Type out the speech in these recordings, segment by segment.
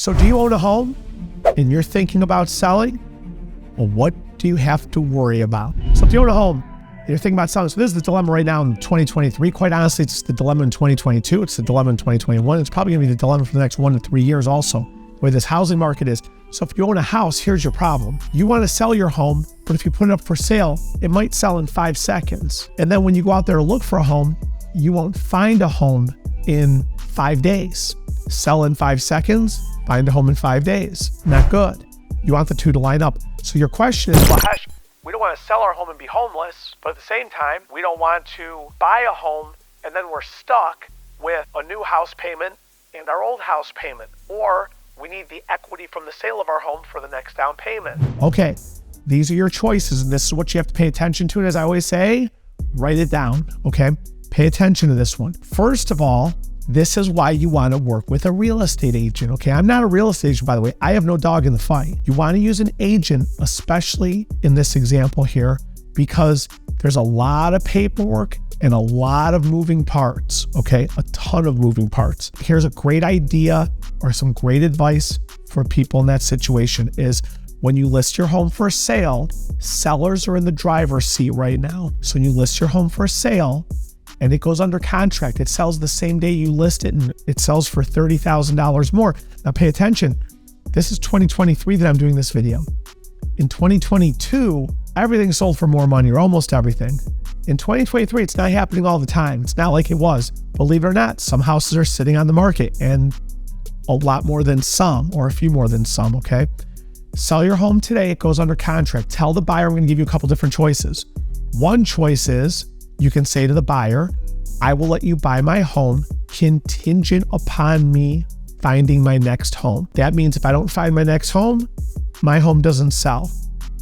So do you own a home and you're thinking about selling? Well, what do you have to worry about? So if you own a home and you're thinking about selling, so this is the dilemma right now in 2023. Quite honestly, it's the dilemma in 2022. It's the dilemma in 2021. It's probably gonna be the dilemma for the next 1 to 3 years also, where this housing market is. So if you own a house, here's your problem. You wanna sell your home, but if you put it up for sale, it might sell in 5 seconds. And then when you go out there to look for a home, you won't find a home in 5 days. Sell in 5 seconds, find a home in 5 days. Not good. You want the two to line up. So your question is, well, Hesh, we don't want to sell our home and be homeless, but at the same time, we don't want to buy a home and then we're stuck with a new house payment and our old house payment, or we need the equity from the sale of our home for the next down payment. Okay, these are your choices, and this is what you have to pay attention to. And as I always say, write it down, okay? Pay attention to this one. First of all, this is why you want to work with a real estate agent, okay? I'm not a real estate agent, by the way. I have no dog in the fight. You want to use an agent, especially in this example here, because there's a lot of paperwork and a lot of moving parts, okay? A ton of moving parts. Here's a great idea or some great advice for people in that situation is when you list your home for sale, sellers are in the driver's seat right now. So when you list your home for sale, and it goes under contract, it sells the same day you list it, and it sells for $30,000 more. Now pay attention, this is 2023 that I'm doing this video. In 2022, everything sold for more money, or almost everything. In 2023, it's not happening all the time. It's not like it was. Believe it or not, some houses are sitting on the market, and a lot more than some, or a few more than some, okay? Sell your home today, it goes under contract. Tell the buyer, I'm gonna give you a couple different choices. One choice is, you can say to the buyer, I will let you buy my home contingent upon me finding my next home. That means if I don't find my next home, my home doesn't sell.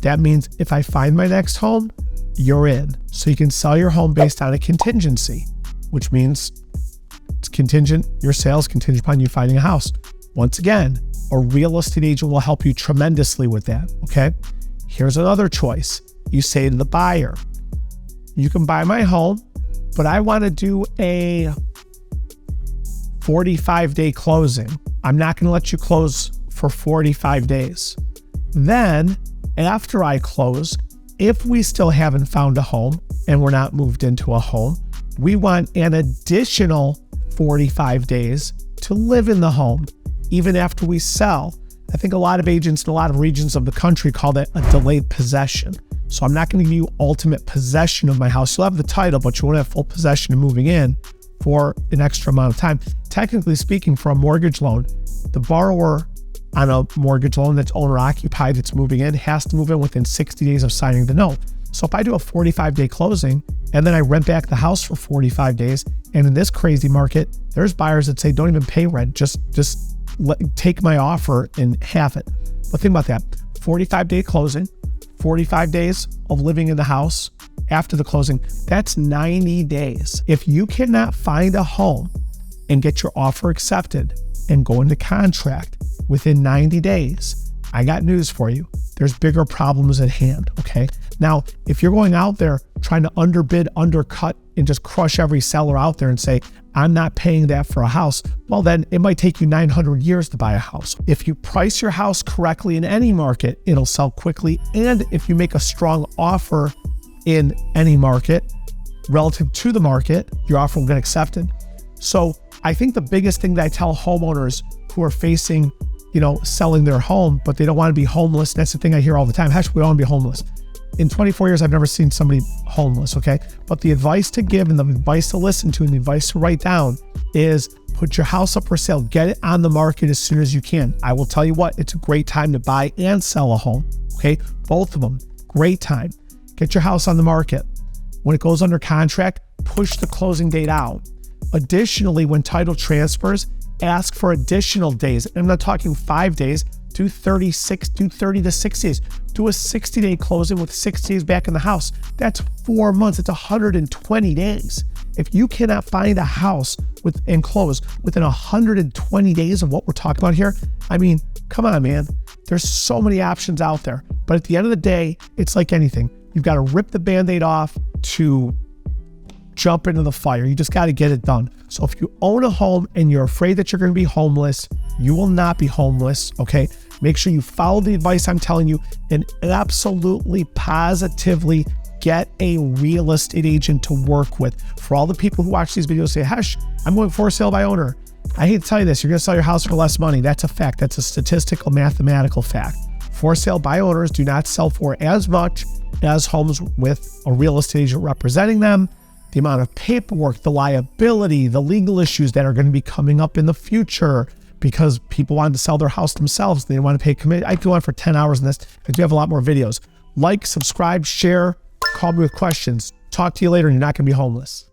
That means if I find my next home, you're in. So you can sell your home based on a contingency, which means it's contingent, your sales contingent upon you finding a house. Once again, a real estate agent will help you tremendously with that, okay? Here's another choice. You say to the buyer, you can buy my home, but I want to do a 45-day closing. I'm not going to let you close for 45 days. Then, after I close, if we still haven't found a home and we're not moved into a home, we want an additional 45 days to live in the home, even after we sell. I think a lot of agents in a lot of regions of the country call that a delayed possession. So I'm not going to give you ultimate possession of my house. You'll have the title, but you won't have full possession of moving in for an extra amount of time. Technically speaking, for a mortgage loan, the borrower on a mortgage loan that's owner occupied, that's moving in, has to move in within 60 days of signing the note. So if I do a 45-day closing and then I rent back the house for 45 days, and in this crazy market, there's buyers that say, don't even pay rent, just take my offer and have it. But think about that, 45-day closing, 45 days of living in the house after the closing, that's 90 days. If you cannot find a home and get your offer accepted and go into contract within 90 days, I got news for you. There's bigger problems at hand, okay? Now, if you're going out there trying to underbid, undercut, and just crush every seller out there and say, I'm not paying that for a house, well then it might take you 900 years to buy a house. If you price your house correctly in any market, it'll sell quickly. And if you make a strong offer in any market relative to the market, your offer will get accepted. So I think the biggest thing that I tell homeowners who are facing, selling their home, but they don't want to be homeless. That's the thing I hear all the time. Hesh, we don't want to be homeless. In 24 years, I've never seen somebody homeless, okay? But the advice to give and the advice to listen to and the advice to write down is put your house up for sale. Get it on the market as soon as you can. I will tell you what, it's a great time to buy and sell a home, okay? Both of them, great time. Get your house on the market. When it goes under contract, push the closing date out. Additionally, when title transfers, ask for additional days. I'm not talking 5 days, do 30 to 60 days. Do a 60-day closing with 6 days back in the house. That's 4 months. It's 120 days. If you cannot find a house and close within 120 days of what we're talking about here, I mean, come on, man. There's so many options out there. But at the end of the day, it's like anything. You've got to rip the Band-Aid off to jump into the fire. You just got to get it done. So if you own a home and you're afraid that you're going to be homeless, you will not be homeless, okay? Make sure you follow the advice I'm telling you and absolutely, positively get a real estate agent to work with. For all the people who watch these videos say, Hesh, I'm going for sale by owner. I hate to tell you this, you're going to sell your house for less money. That's a fact. That's a statistical, mathematical fact. For sale by owners do not sell for as much as homes with a real estate agent representing them. The amount of paperwork, the liability, the legal issues that are going to be coming up in the future because people wanted to sell their house themselves. They didn't want to pay commission. I could go on for 10 hours on this. I do have a lot more videos. Like, subscribe, share, call me with questions. Talk to you later and you're not going to be homeless.